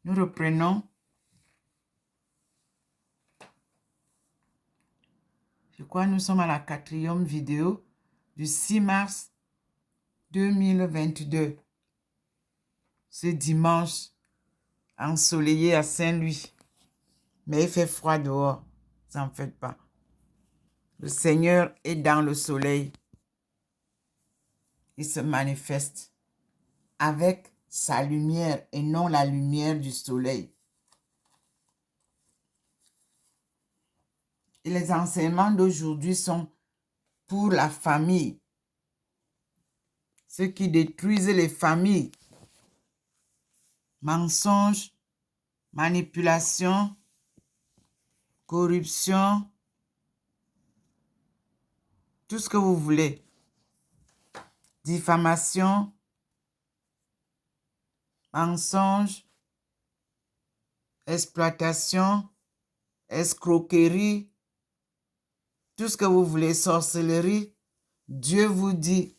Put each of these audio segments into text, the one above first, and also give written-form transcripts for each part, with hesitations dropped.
Nous reprenons. Je crois que nous sommes à la 4e vidéo du 6 mars 2022. Ce dimanche ensoleillé à Saint-Louis. Mais il fait froid dehors. Ça n'en fait pas. Le Seigneur est dans le soleil. Il se manifeste avec sa lumière et non la lumière du soleil. Et les enseignements d'aujourd'hui sont pour la famille. Ceux qui détruisent les familles. Mensonges, manipulation, corruption, tout ce que vous voulez. Diffamation, mensonge, exploitation, escroquerie, tout ce que vous voulez, sorcellerie. Dieu vous dit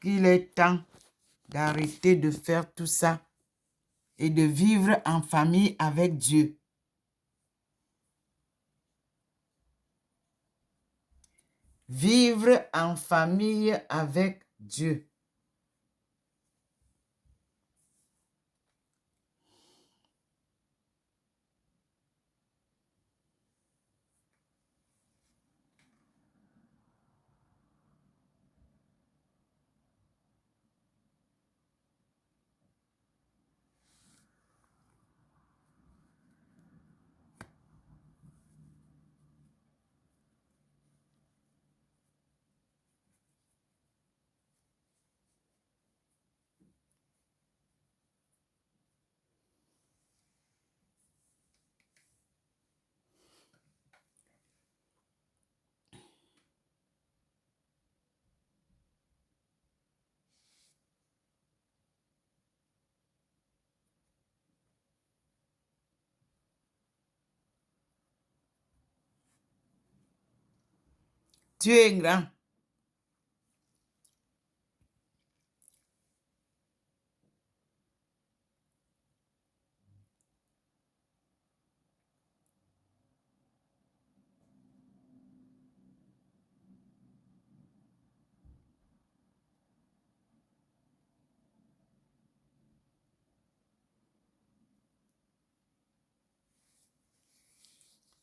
qu'il est temps d'arrêter de faire tout ça et de vivre en famille avec Dieu. Vivre en famille avec Dieu. Dieu est grand.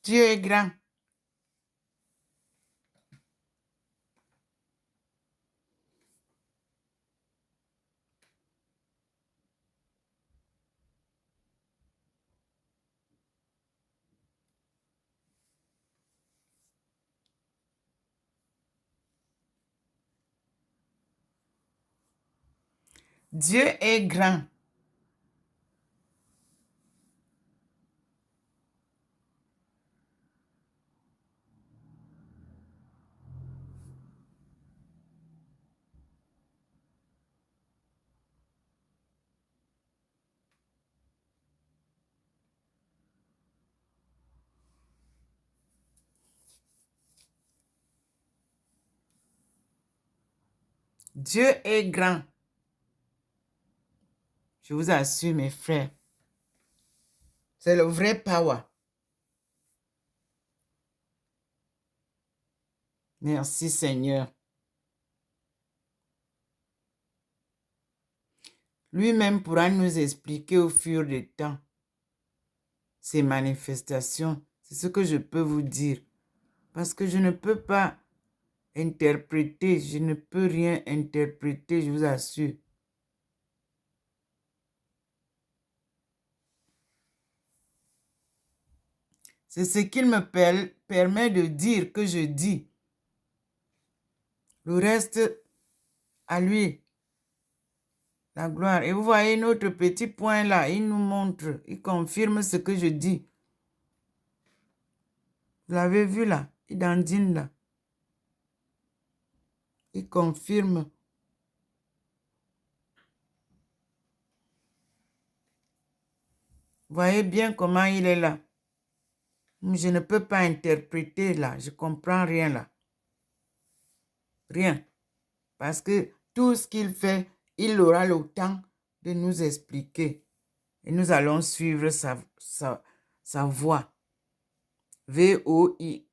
Dieu est grand. Dieu est grand. Dieu est grand. Je vous assure, mes frères. C'est le vrai power. Merci, Seigneur. Lui-même pourra nous expliquer au fur du temps ses manifestations. C'est ce que je peux vous dire. Parce que je ne peux pas interpréter, je ne peux rien interpréter, je vous assure. C'est ce qu'il me permet de dire que je dis. Le reste, à lui, la gloire. Et vous voyez notre petit point là, il nous montre, il confirme ce que je dis. Vous l'avez vu là, il dandine là. Il confirme. Vous voyez bien comment il est là. Je ne peux pas interpréter là, je comprends rien là. Rien. Parce que tout ce qu'il fait, il aura le temps de nous expliquer. et nous allons suivre sa voix. V-O-I-X.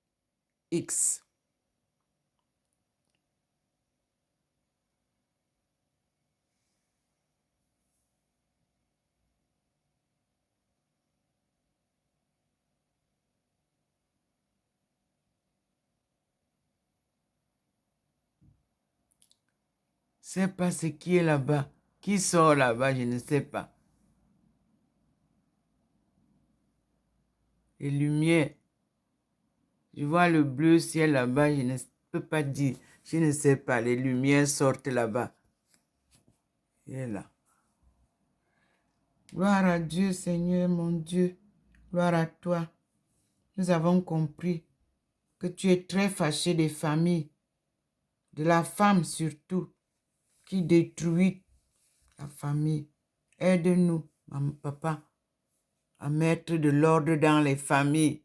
Je ne sais pas ce qui est là-bas. Qui sort là-bas, je ne sais pas. Les lumières. Je vois le bleu ciel là-bas, je ne peux pas dire. Je ne sais pas, les lumières sortent là-bas. Il est là. Gloire à Dieu, Seigneur, mon Dieu. Gloire à toi. Nous avons compris que tu es très fâché des familles, de la femme surtout, qui détruit la famille. Aide-nous, papa, à mettre de l'ordre dans les familles.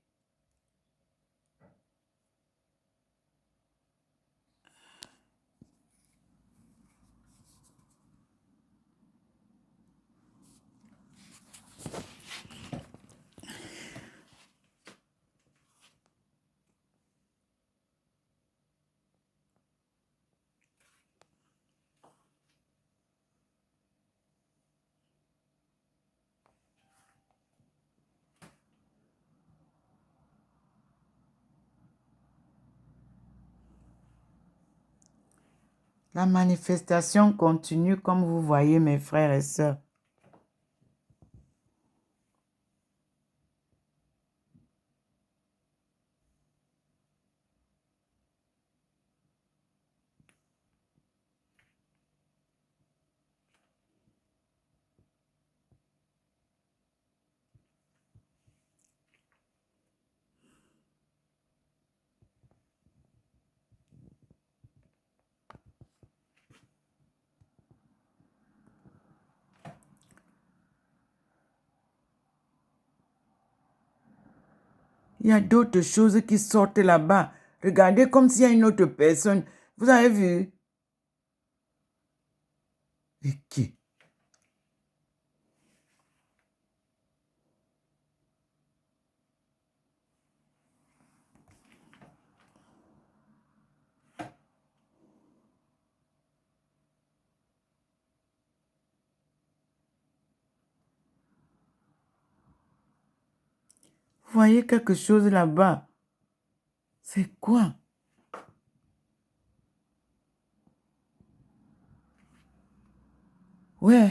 La manifestation continue, comme vous voyez, mes frères et sœurs. Il y a d'autres choses qui sortent là-bas. Regardez comme s'il y a une autre personne. Vous avez vu? Et qui? Vous voyez quelque chose là-bas? C'est quoi? Ouais.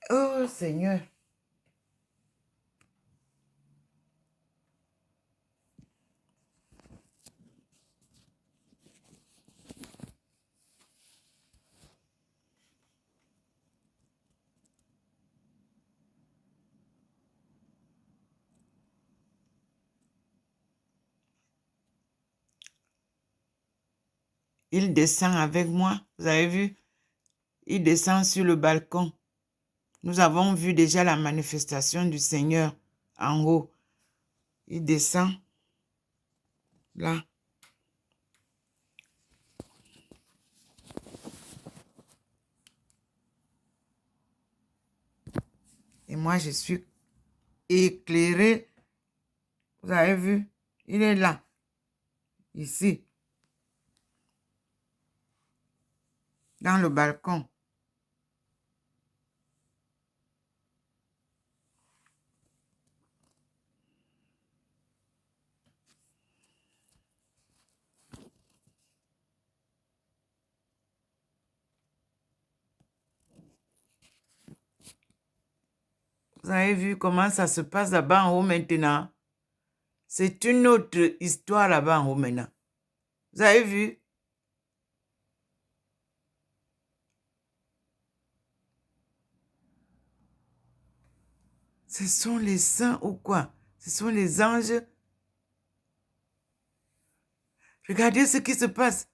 Oh Seigneur. Il descend avec moi. Vous avez vu? Il descend sur le balcon. Nous avons vu déjà la manifestation du Seigneur en haut. Il descend là. Et moi, je suis éclairé. Vous avez vu? Il est là. Ici. Dans le balcon. Vous avez vu comment ça se passe là-bas en haut maintenant? C'est une autre histoire là-bas en haut maintenant. Vous avez vu? Ce sont les saints ou quoi? Ce sont les anges. Regardez ce qui se passe.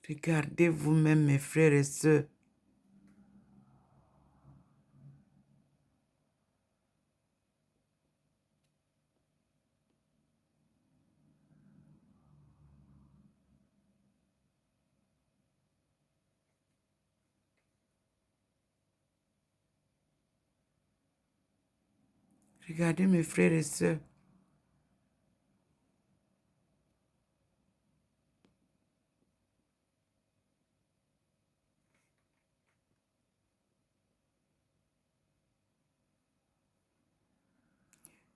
Regardez vous-même, mes frères et sœurs. Regardez mes frères et sœurs.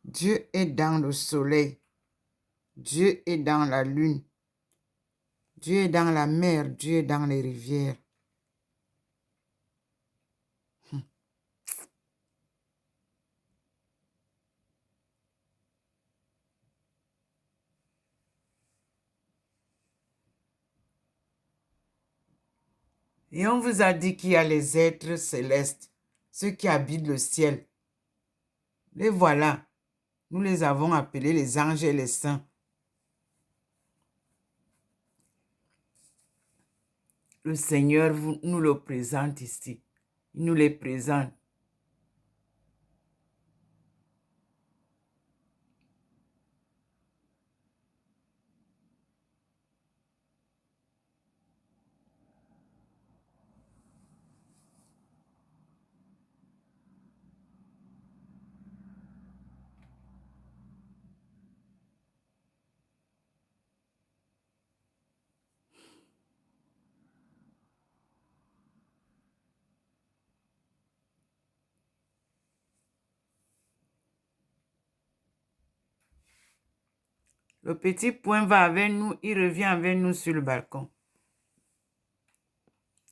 Dieu est dans le soleil. Dieu est dans la lune. Dieu est dans la mer. Dieu est dans les rivières. Et on vous a dit qu'il y a les êtres célestes, ceux qui habitent le ciel. Les voilà. Nous les avons appelés les anges et les saints. Le Seigneur nous le présente ici. Il nous les présente. Le petit point va avec nous, il revient avec nous sur le balcon.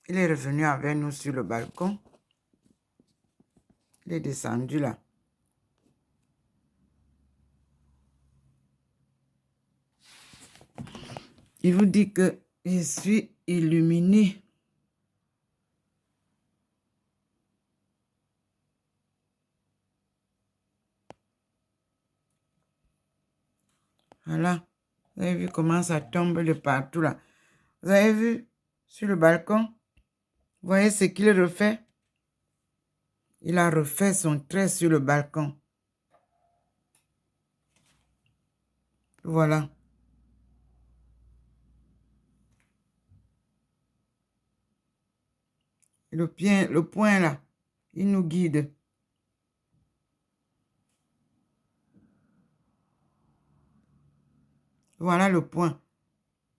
Il est revenu avec nous sur le balcon. Il est descendu là. Il vous dit que je suis illuminé. Voilà. Vous avez vu comment ça tombe de partout là. Vous avez vu sur le balcon? Vous voyez ce qu'il refait? Il a refait son trait sur le balcon. Voilà. Le point là, il nous guide. Voilà le point.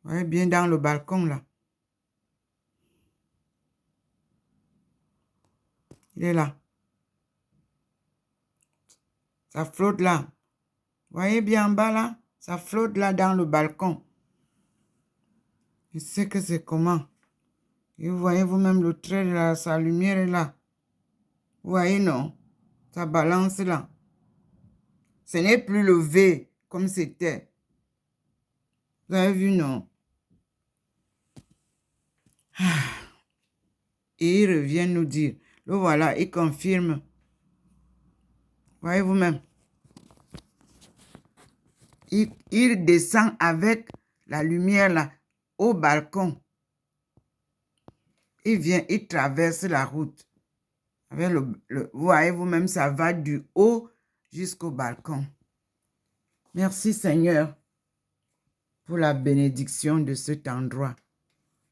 Vous voyez bien dans le balcon là. Il est là. Ça flotte là. Vous voyez bien en bas là? Ça flotte là dans le balcon. Je sais que c'est comment. Et vous voyez vous-même le trait là, sa lumière est là. Vous voyez non? Ça balance là. Ce n'est plus le V comme c'était. Vous avez vu non? Et il revient nous dire. Le voilà, il confirme. Voyez vous-même. Il descend avec la lumière là au balcon. Il vient, il traverse la route. Avec vous voyez vous-même, ça va du haut jusqu'au balcon. Merci Seigneur. pour la bénédiction de cet endroit.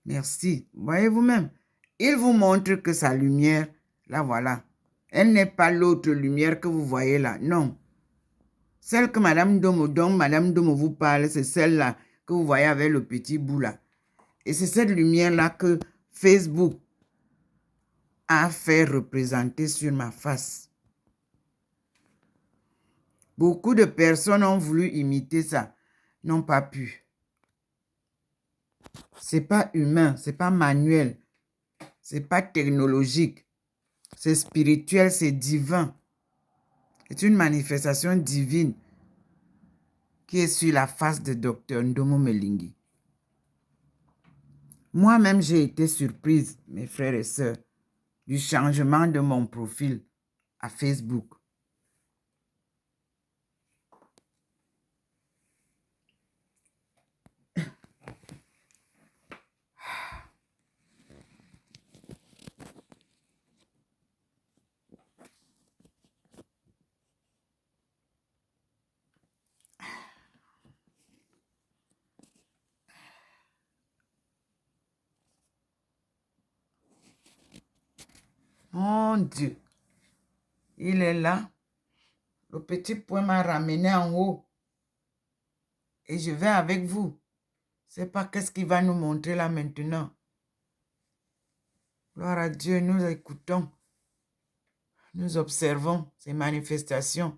Merci. Voyez vous-même. Il vous montre que sa lumière, là voilà. Elle n'est pas l'autre lumière que vous voyez là. Non. Celle que Madame Domo, dont Madame Domo vous parle, c'est celle-là que vous voyez avec le petit bout là. Et c'est cette lumière-là que Facebook a fait représenter sur ma face. Beaucoup de personnes ont voulu imiter ça, n'ont pas pu. C'est pas humain, c'est pas manuel, c'est pas technologique, c'est spirituel, c'est divin. C'est une manifestation divine qui est sur la face de Dr Ndomo Melingi. Moi-même, j'ai été surprise, mes frères et sœurs, du changement de mon profil à Facebook. Mon Dieu, il est là. Le petit point m'a ramené en haut. Et je vais avec vous. Je ne sais pas qu'est-ce qu'il va nous montrer là maintenant. Gloire à Dieu, nous écoutons. Nous observons ces manifestations.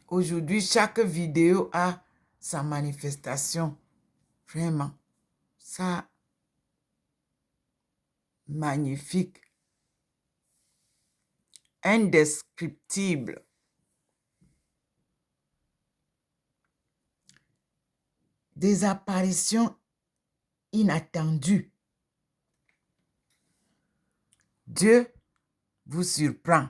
Aujourd'hui, chaque vidéo a sa manifestation. Vraiment. Ça, magnifique. Indescriptible. Des apparitions inattendues. Dieu vous surprend.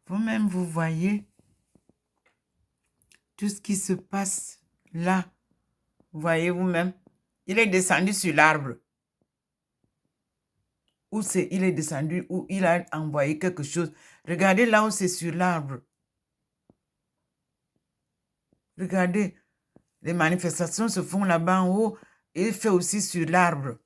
Vous-même, vous voyez tout ce qui se passe là. Vous voyez vous-même. Il est descendu sur l'arbre. Où c'est, il est descendu, où il a envoyé quelque chose. Regardez là où c'est sur l'arbre. Regardez, les manifestations se font là-bas en haut. Et il fait aussi sur l'arbre.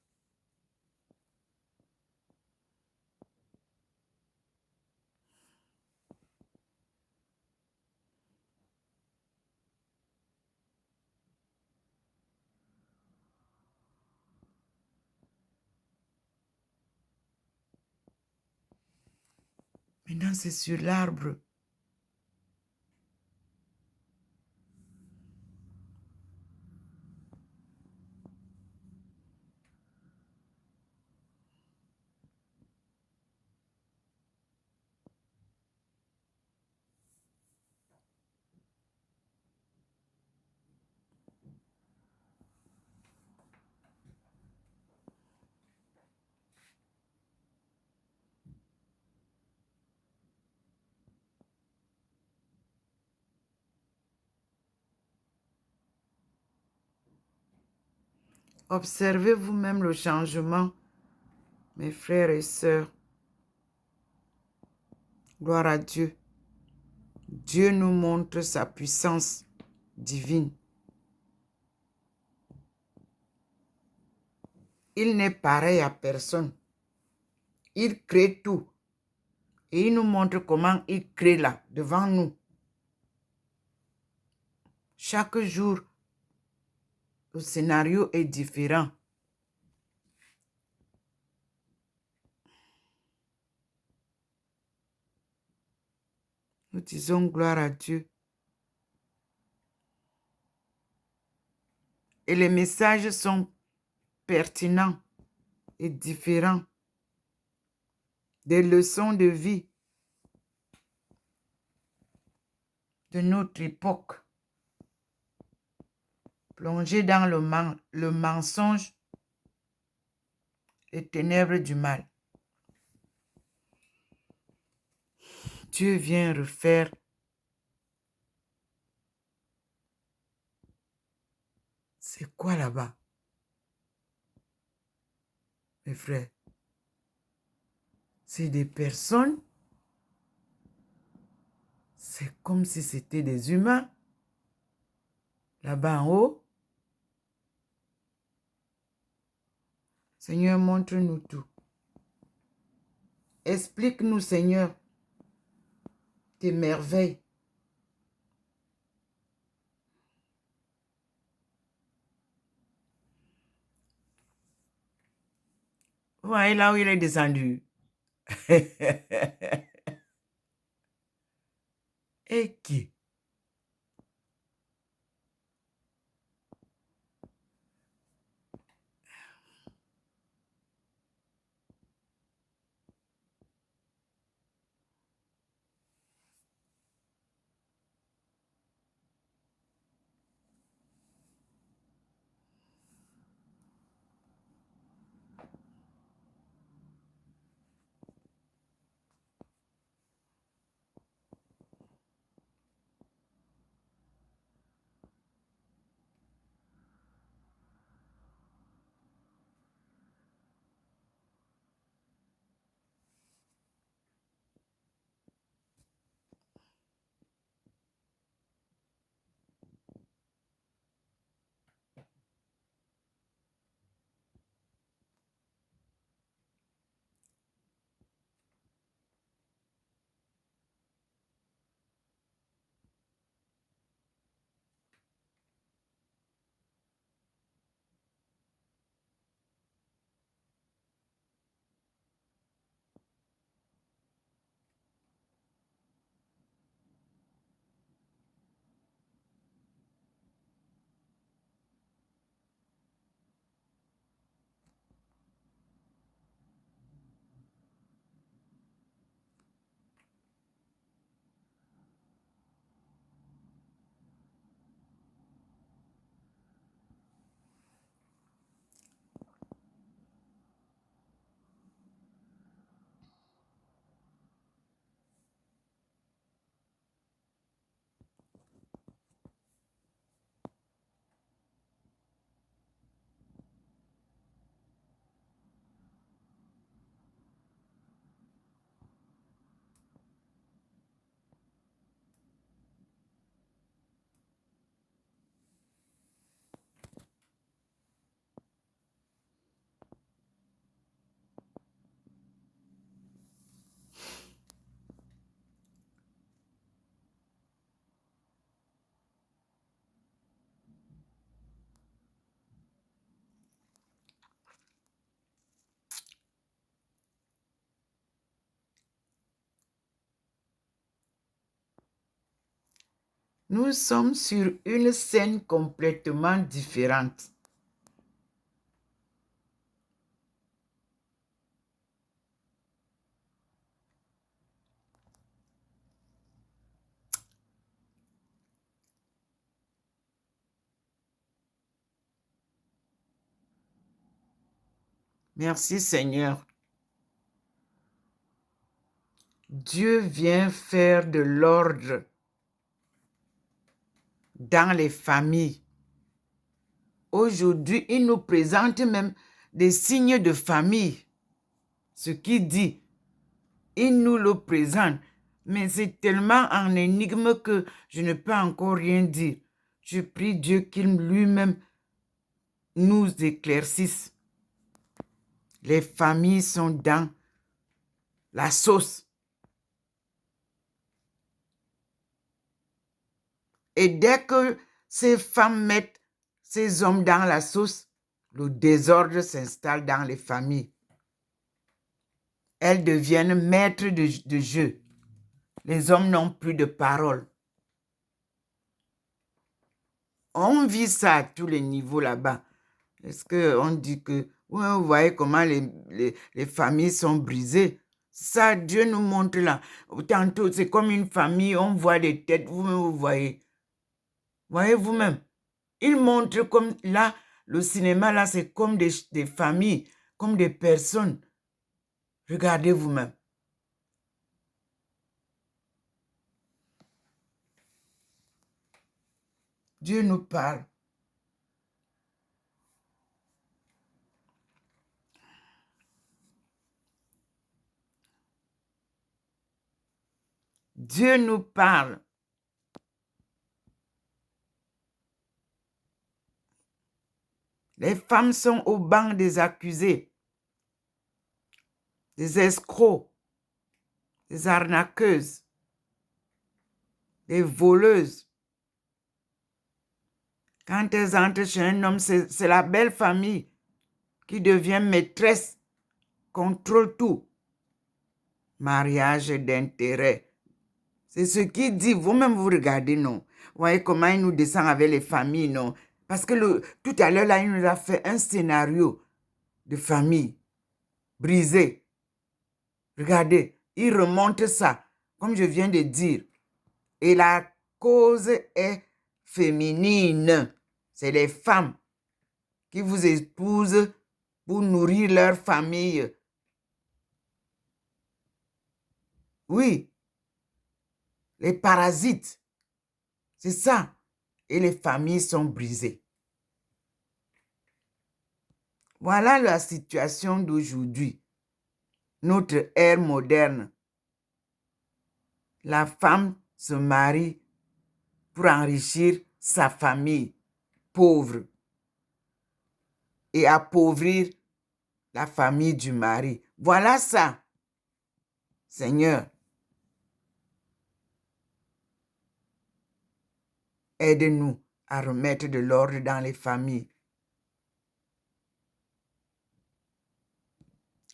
Maintenant, c'est sur l'arbre. Observez vous-même le changement, mes frères et sœurs. Gloire à Dieu. Dieu nous montre sa puissance divine. Il n'est pareil à personne. Il crée tout. Et il nous montre comment il crée là, devant nous. Chaque jour, le scénario est différent. Nous disons gloire à Dieu. Et les messages sont pertinents et différents. Des leçons de vie de notre époque. Plongés dans le mensonge, les ténèbres du mal. Dieu vient refaire c'est quoi là-bas, mes frères? C'est des personnes, c'est comme si c'était des humains, là-bas en haut. Seigneur, montre-nous tout. Explique-nous, Seigneur, tes merveilles. Vous voyez là où il est descendu. Et qui? Nous sommes sur une scène complètement différente. Merci Seigneur. Dieu vient faire de l'ordre dans les familles. Aujourd'hui, il nous présente même des signes de famille. Ce qui dit, il nous le présente. Mais c'est tellement en énigme que je ne peux encore rien dire. Je prie Dieu qu'il lui-même nous éclaircisse. Les familles sont dans la sauce. Et dès que ces femmes mettent ces hommes dans la sauce, le désordre s'installe dans les familles. Elles deviennent maîtres de jeu. Les hommes n'ont plus de parole. On vit ça à tous les niveaux là-bas. Est-ce qu'on dit que, ouais, vous voyez comment les familles sont brisées? Ça, Dieu nous montre là. Tantôt, c'est comme une famille, on voit des têtes, vous-même, vous voyez. Voyez vous-même. Il montre comme là, le cinéma là, c'est comme des familles, comme des personnes. Regardez vous-même. Dieu nous parle. Dieu nous parle. Les femmes sont au banc des accusés, des escrocs, des arnaqueuses, des voleuses. Quand elles entrent chez un homme, c'est la belle famille qui devient maîtresse, contrôle tout. Mariage d'intérêt. C'est ce qu'il dit. Vous-même, vous regardez, non? Vous voyez comment il nous descend avec les familles, non? Parce que tout à l'heure, là, il nous a fait un scénario de famille brisée. Regardez, il remonte ça, comme je viens de dire. Et la cause est féminine. C'est les femmes qui vous épousent pour nourrir leur famille. Oui, les parasites. C'est ça. Et les familles sont brisées. Voilà la situation d'aujourd'hui. Notre ère moderne. La femme se marie pour enrichir sa famille pauvre et appauvrir la famille du mari. Voilà ça. Seigneur, aide-nous à remettre de l'ordre dans les familles.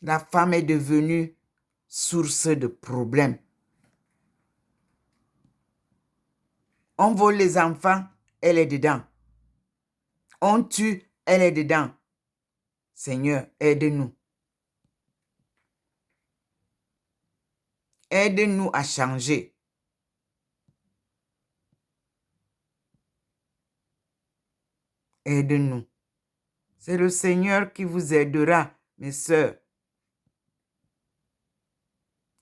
La femme est devenue source de problèmes. On vole les enfants, elle est dedans. On tue, elle est dedans. Seigneur, aide-nous. Aide-nous à changer. Aide-nous. C'est le Seigneur qui vous aidera, mes sœurs.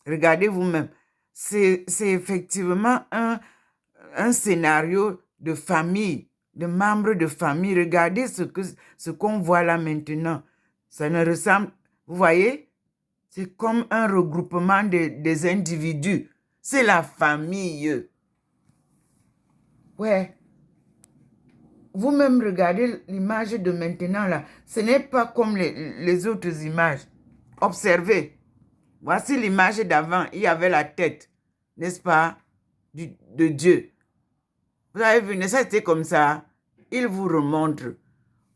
Regardez vous-même. C'est effectivement un scénario de famille, de membres de famille. Regardez ce qu'on voit là maintenant. Ça ne ressemble... Vous voyez? C'est comme un regroupement des individus. C'est la famille. Ouais. Vous-même regardez l'image de maintenant là. Ce n'est pas comme les autres images. Observez. Voici l'image d'avant. Il y avait la tête, n'est-ce pas, de Dieu. Vous avez vu, ça c'était comme ça. Il vous remontre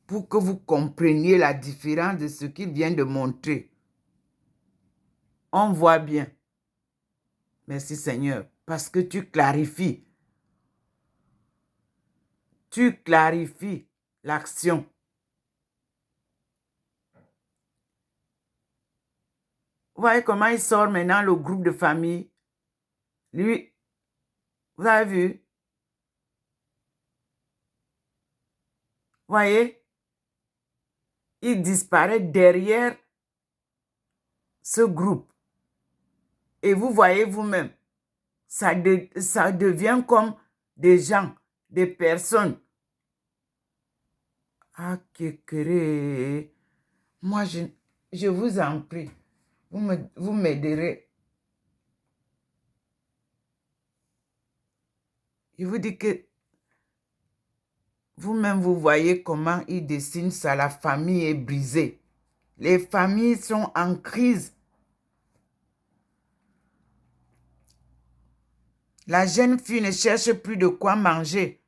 pour que vous compreniez la différence de ce qu'il vient de montrer. On voit bien. Merci Seigneur, parce que tu clarifies. Tu clarifies l'action. Vous voyez comment il sort maintenant le groupe de famille? Lui, vous avez vu? Vous voyez? Il disparaît derrière ce groupe. Et vous voyez vous-même, ça devient comme des gens, des personnes. Ah, kékéré. Moi, je vous en prie, vous m'aiderez. Je vous dis que vous-même, vous voyez comment il dessine ça. La famille est brisée. Les familles sont en crise. La jeune fille ne cherche plus de quoi manger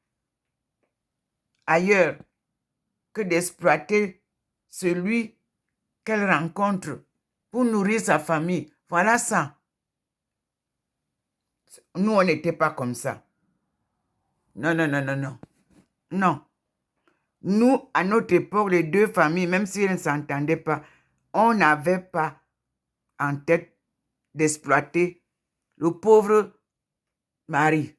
ailleurs que d'exploiter celui qu'elle rencontre pour nourrir sa famille. Voilà ça. Nous, on n'était pas comme ça. Non, non, non, non, non. Non. Nous, à notre époque, les deux familles, même si elles ne s'entendaient pas, on n'avait pas en tête d'exploiter le pauvre mari.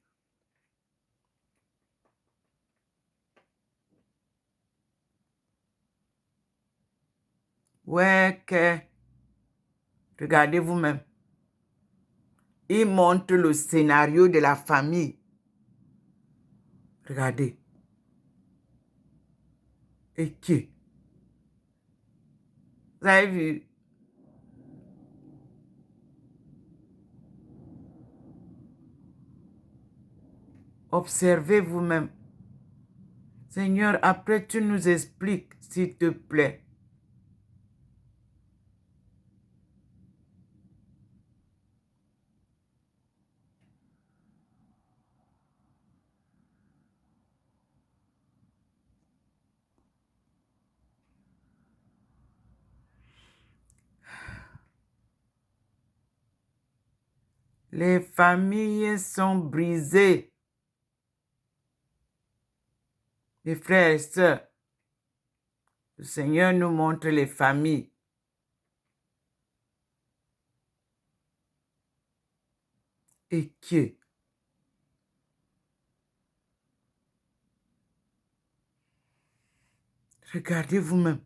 Ouais, que... Regardez vous-même. Il montre le scénario de la famille. Regardez. Et qui? Vous avez vu? Observez vous-même. Seigneur, après tu nous expliques, s'il te plaît. Les familles sont brisées. Les frères et sœurs, le Seigneur nous montre les familles. Et qui? Regardez vous-même.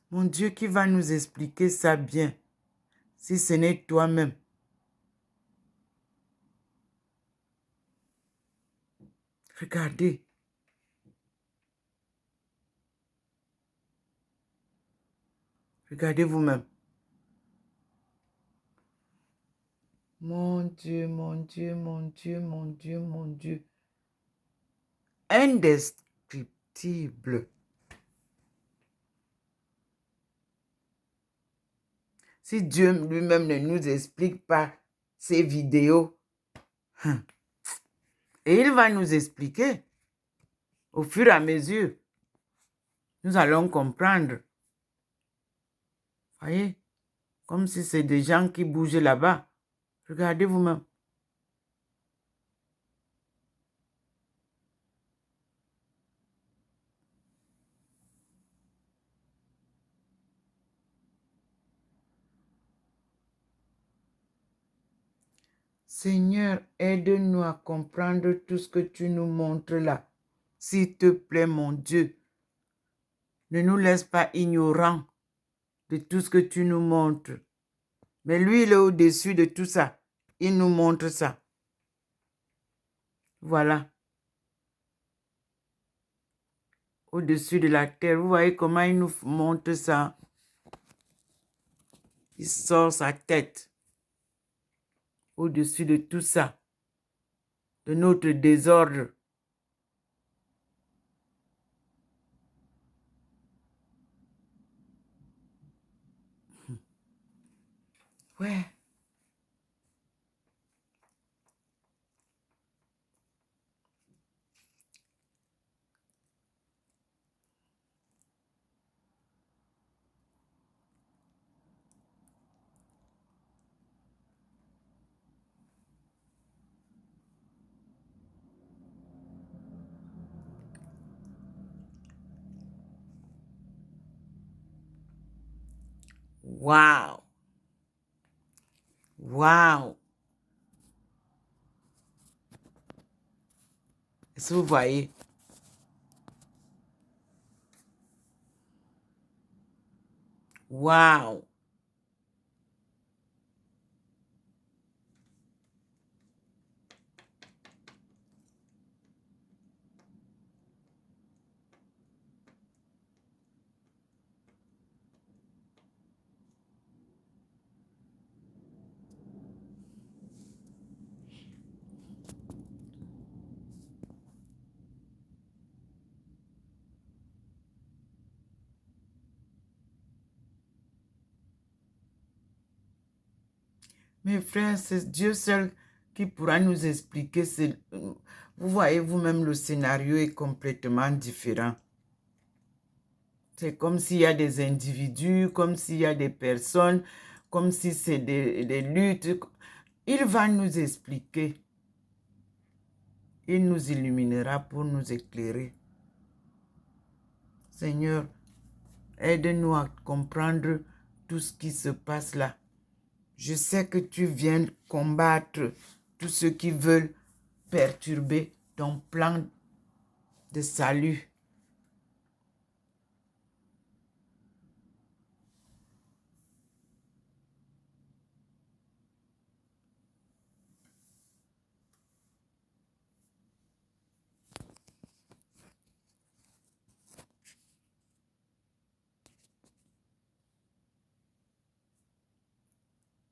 Mon Dieu, qui va nous expliquer ça bien, si ce n'est toi-même? Regardez. Regardez vous-même. Mon Dieu, mon Dieu, mon Dieu, mon Dieu, mon Dieu. Indescriptible. Si Dieu lui-même ne nous explique pas ces vidéos, et il va nous expliquer au fur et à mesure, nous allons comprendre. Voyez, comme si c'est des gens qui bougent là-bas. Regardez vous-même. Seigneur, aide-nous à comprendre tout ce que tu nous montres là. S'il te plaît, mon Dieu, ne nous laisse pas ignorants de tout ce que tu nous montres. Mais lui, il est au-dessus de tout ça. Il nous montre ça. Voilà. Au-dessus de la terre. Vous voyez comment il nous montre ça? Il sort sa tête au-dessus de tout ça, de notre désordre. Ouais. Waouh! Waouh! Est-ce que vous voyez? Waouh! Mes frères, c'est Dieu seul qui pourra nous expliquer. Vous voyez vous-même, le scénario est complètement différent. C'est comme s'il y a des individus, comme s'il y a des personnes, comme si c'est des luttes. Il va nous expliquer. Il nous illuminera pour nous éclairer. Seigneur, aide-nous à comprendre tout ce qui se passe là. Je sais que tu viens combattre tous ceux qui veulent perturber ton plan de salut.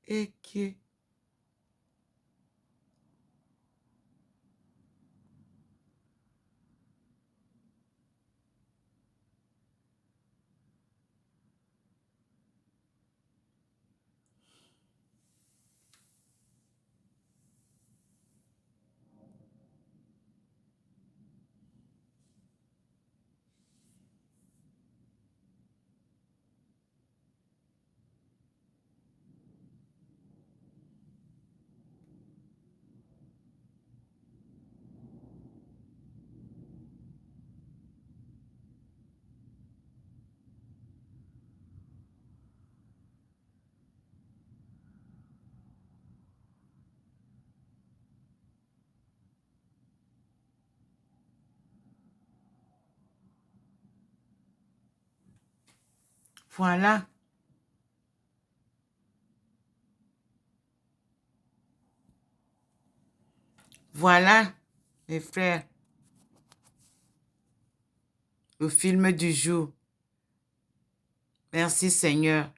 Et qui... Voilà. Voilà, mes frères, le film du jour. Merci Seigneur.